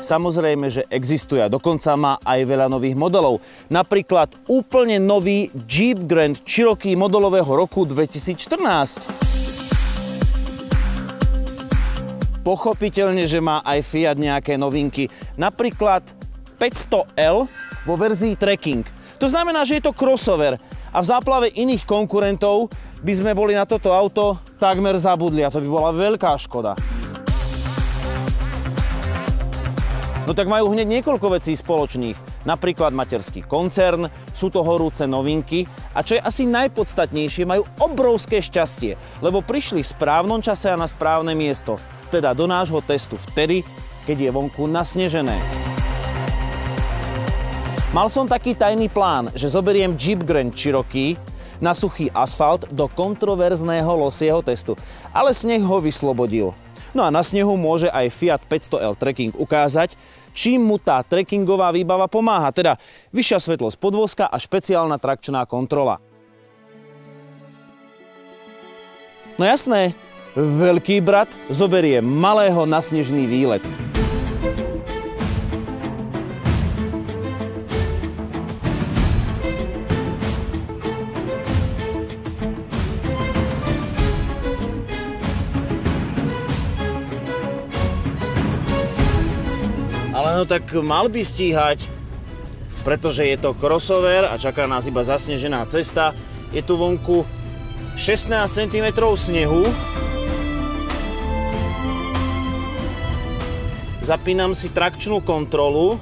Samozrejme, že existuje a dokonca má aj veľa nových modelov. Napríklad úplne nový Jeep Grand Cherokee modelového roku 2014. Pochopiteľne, že má aj Fiat nejaké novinky. Napríklad 500L vo verzii Trekking. To znamená, že je to crossover a v záplave iných konkurentov by sme boli na toto auto takmer zabudli a to by bola veľká škoda. No tak majú hneď niekoľko vecí spoločných. Napríklad materský koncern, sú to horúce novinky a čo je asi najpodstatnejšie, majú obrovské šťastie, lebo prišli v správnom čase a na správne miesto, teda do nášho testu vtedy, keď je vonku nasnežené. Mal som taký tajný plán, že zoberiem Jeep Grand Cherokee na suchý asfalt do kontroverzného losieho testu, ale sneh ho vyslobodil. No a na snehu môže aj Fiat 500L Trekking ukázať, čím mu tá trekkingová výbava pomáha, teda vyššia svetlosť podvozka a špeciálna trakčná kontrola. No jasné, veľký brat zoberie malého na snežný výlet. Ale no tak mal by stíhať, pretože je to crossover a čaká nás iba zasnežená cesta. Je tu vonku 16 cm snehu. Zapínam si trakčnú kontrolu.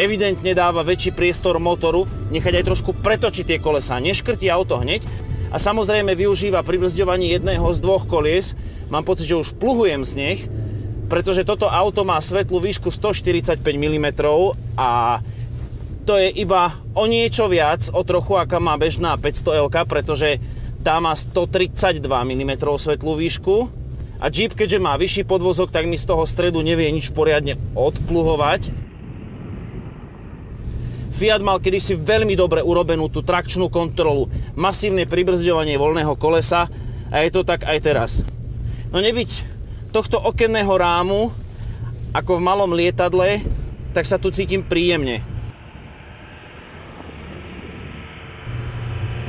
Evidentne dáva väčší priestor motoru, nechať aj trošku pretočiť tie kolesá. Neškrtí auto hneď a samozrejme využíva pri brzďovaní jedného z dvoch kolies. Mám pocit, že už pluhujem sneh, pretože toto auto má svetlú výšku 145 mm a to je iba o niečo viac, o trochu, aká má bežná 500L, pretože tá má 132 mm svetlú výšku a Jeep, keďže má vyšší podvozok, tak mi z toho stredu nevie nič poriadne odpluhovať. Fiat mal kedysi veľmi dobre urobenú tú trakčnú kontrolu, masívne pribrzďovanie voľného kolesa a je to tak aj teraz. No nebyť tohto okenného rámu, ako v malom lietadle, tak sa tu cítim príjemne.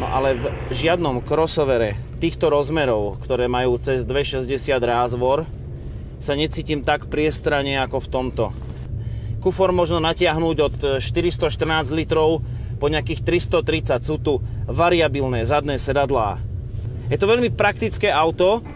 No ale v žiadnom crossovere týchto rozmerov, ktoré majú cez 260 rázvor, sa necítim tak priestranne ako v tomto. Kufor možno natiahnuť od 414 litrov po nejakých 330, sú tu variabilné zadné sedadlá. Je to veľmi praktické auto.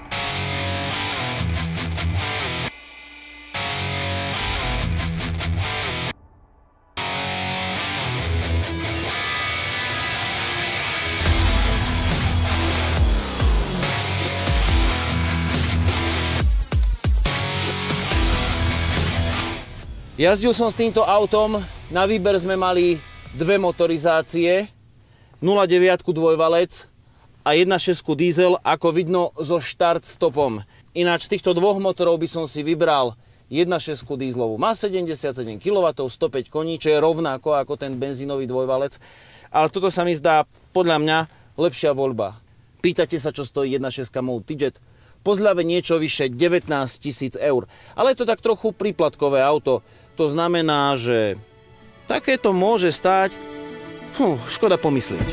Jazdil som s týmto autom, na výber sme mali dve motorizácie, 0,9 dvojvalec a 1,6 diesel, ako vidno so štart stopom. Ináč z týchto dvoch motorov by som si vybral 1,6 dieselovú. Má 77 kW, 105 koní, čo je rovnako ako ten benzínový dvojvalec, ale toto sa mi zdá podľa mňa lepšia voľba. Pýtate sa, čo stojí 1,6 Mode Tijet? Po zľave niečo vyše 19 000 eur, ale je to tak trochu príplatkové auto. To znamená, že takéto môže stáť, škoda pomyslieť.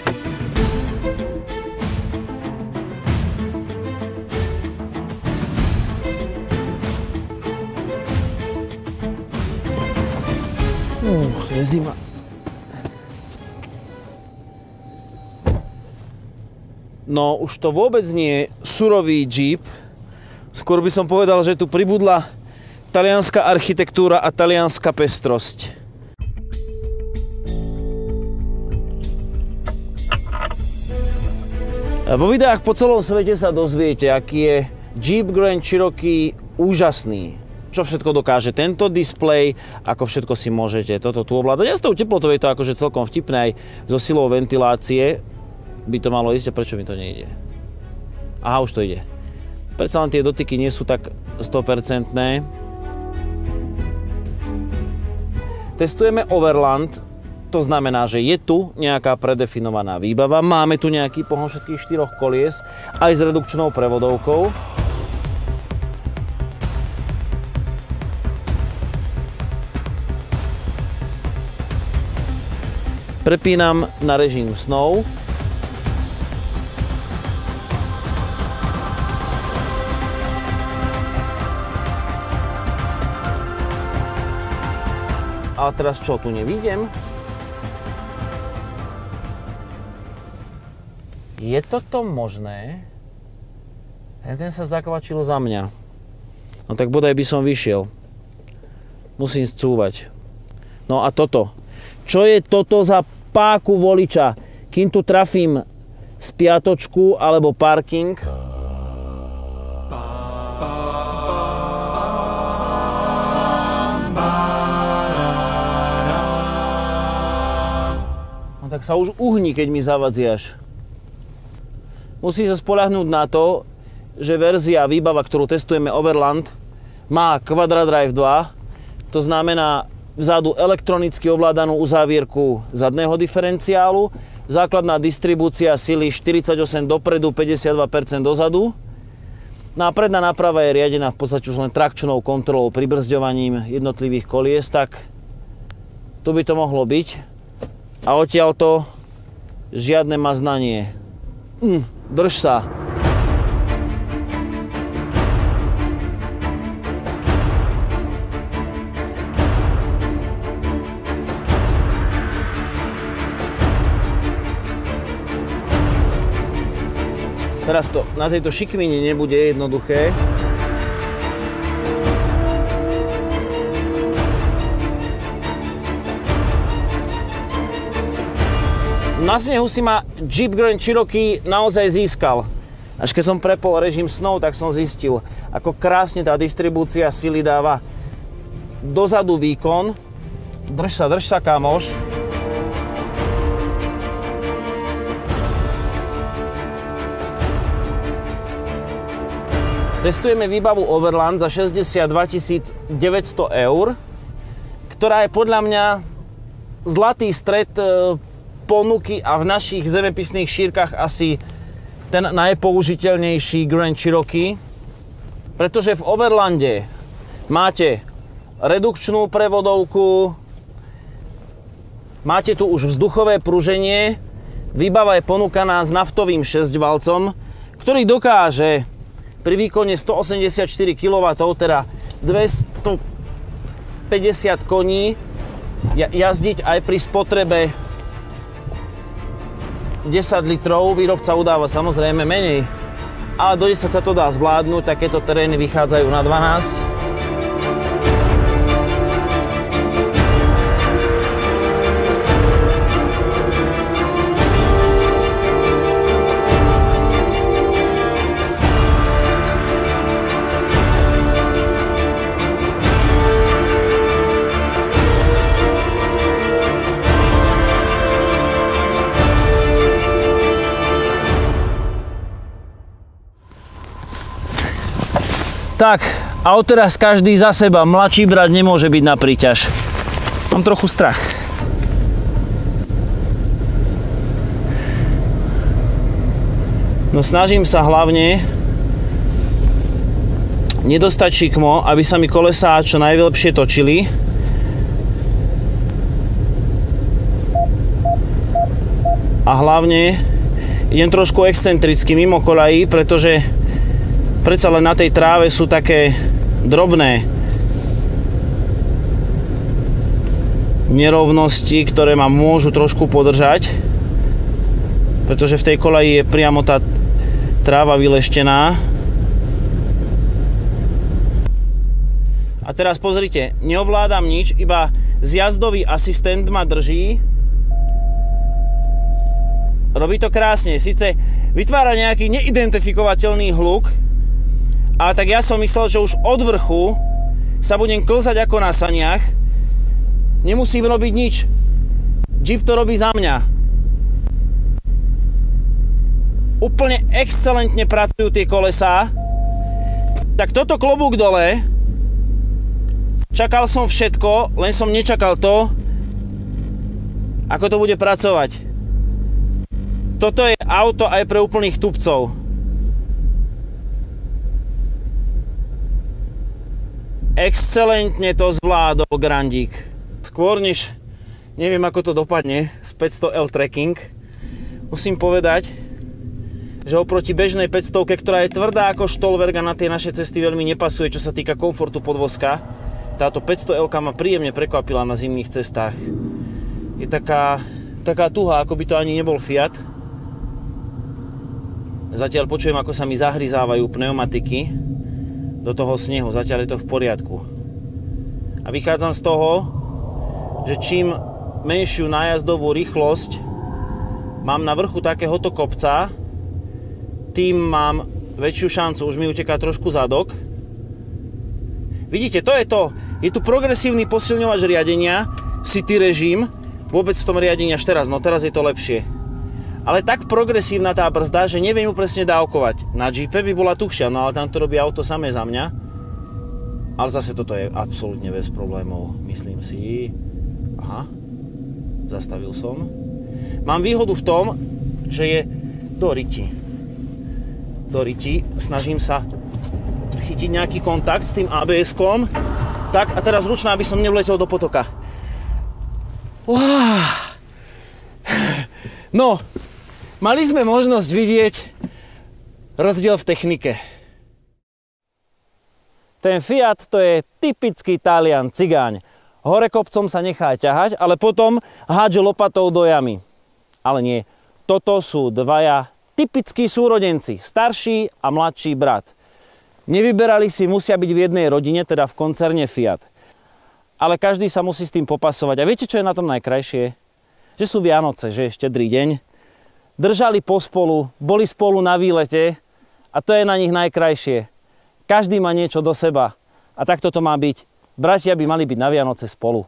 Je zima. No, už to vôbec nie je surový Jeep. Skôr by som povedal, že tu pribudla talianska architektúra a talianska pestrosť. Vo videách po celom svete sa dozviete, aký je Jeep Grand Cherokee úžasný. Čo všetko dokáže tento displej, ako všetko si môžete toto tu ovládať. Ja s tou teplotou je to akože celkom vtipné, aj so silou ventilácie by to malo ísť, a prečo mi to nejde? Aha, už to ide. Predsa len tie dotyky nie sú tak 100%. Testujeme Overland, to znamená, že je tu nejaká predefinovaná výbava, máme tu nejaký pohon všetkých 4 kolies, aj s redukčnou prevodovkou. Prepínam na režim Snow. A teraz čo, tu nevidím? Je toto možné? Ten sa zakvačil za mňa. No tak bodaj by som vyšiel. Musím scúvať. No a toto. Čo je toto za páku voliča? Kým tu trafím spiatočku alebo parking. No tak sa už uhni, keď mi zavadziaš. Musí sa spoľahnúť na to, že verzia výbava, ktorú testujeme Overland, má Quadradrive 2, to znamená vzadu elektronicky ovládanú uzávierku zadného diferenciálu, základná distribúcia sily 48 dopredu, 52% dozadu. No a predná náprava je riadená v podstate už len trakčnou kontrolou, pribrzďovaním jednotlivých kolies, tak tu by to mohlo byť. A odtiaľto žiadne maznanie. Drž sa. Teraz to na tejto šikmine nebude jednoduché. Na snehu si ma Jeep Grand Cherokee naozaj získal. Až keď som prepol režim Snow, tak som zistil, ako krásne tá distribúcia sily dáva dozadu výkon. Drž sa, kamoš. Testujeme výbavu Overland za 62 900 €, ktorá je podľa mňa zlatý stred ponuky a v našich zemepisných šírkach asi ten najpoužiteľnejší Grand Cherokee, pretože v Overlande máte redukčnú prevodovku, máte tu už vzduchové pruženie, výbava je ponúkaná s naftovým 6-valcom, ktorý dokáže pri výkone 184 kW, teda 250 koní, jazdiť aj pri spotrebe 10 litrov. Výrobca udáva samozrejme menej, ale do 10 sa to dá zvládnuť, takéto terény vychádzajú na 12. Tak, a odteraz každý za seba. Mladší brat nemôže byť na príťaž. Mám trochu strach. No snažím sa hlavne nedostať šikmo, aby sa mi kolesá čo najlepšie točili. A hlavne idem trošku excentricky mimo koľají, pretože predsa len na tej tráve sú také drobné nerovnosti, ktoré ma môžu trošku podržať, pretože v tej kolaji je priamo tá tráva vyleštená. A teraz pozrite, neovládam nič, iba zjazdový asistent ma drží. Robí to krásne, síce vytvára nejaký neidentifikovateľný hluk, ale tak ja som myslel, že už od vrchu sa budem klzať ako na saniach. Nemusím robiť nič. Jeep to robí za mňa. Úplne excelentne pracujú tie kolesá. Tak toto klobúk dole. Čakal som všetko, len som nečakal to, ako to bude pracovať. Toto je auto aj pre úplných tupcov. Excelentne to zvládol Grandík. Skôr než Neviem, ako to dopadne s 500L Trekking. Musím povedať, že oproti bežnej 500, ktorá je tvrdá ako štolverk a na tie naše cesty veľmi nepasuje, čo sa týka komfortu podvozka, táto 500L ma príjemne prekvapila na zimných cestách. Je taká tuhá, ako by to ani nebol Fiat. Zatiaľ počujem, ako sa mi zahryzávajú pneumatiky do toho snehu. Zatiaľ je to v poriadku. A vychádzam z toho, že čím menšiu nájazdovú rýchlosť mám na vrchu takéhoto kopca, tým mám väčšiu šancu. Už mi uteká trošku zadok. Vidíte, to je to. Je tu progresívny posilňovač riadenia, City režim, vôbec v tom riadení až teraz, no teraz je to lepšie. Ale tak progresívna tá brzda, že neviem ju presne dávkovať. Na Jeepe by bola tuhšia, no ale tam to robí auto samé za mňa. Ale zase toto je absolútne bez problémov, myslím si. Aha, zastavil som. Mám výhodu v tom, že je do riti. Snažím sa chytiť nejaký kontakt s tým ABS-kom. Tak, a teraz ručná, aby som nevletel do potoka. No, mali sme možnosť vidieť rozdiel v technike. Ten Fiat to je typický Talian, cigáň. Hore kopcom sa nechá ťahať, ale potom hádže lopatou do jamy. Ale nie, toto sú dvaja typickí súrodenci, starší a mladší brat. Nevyberali si, musia byť v jednej rodine, teda v koncerne Fiat. Ale každý sa musí s tým popasovať. A viete, čo je na tom najkrajšie? Že sú Vianoce, že je štedrý deň. Držali pospolu, boli spolu na výlete a to je na nich najkrajšie. Každý má niečo do seba a takto to má byť. Bratia by mali byť na Vianoce spolu.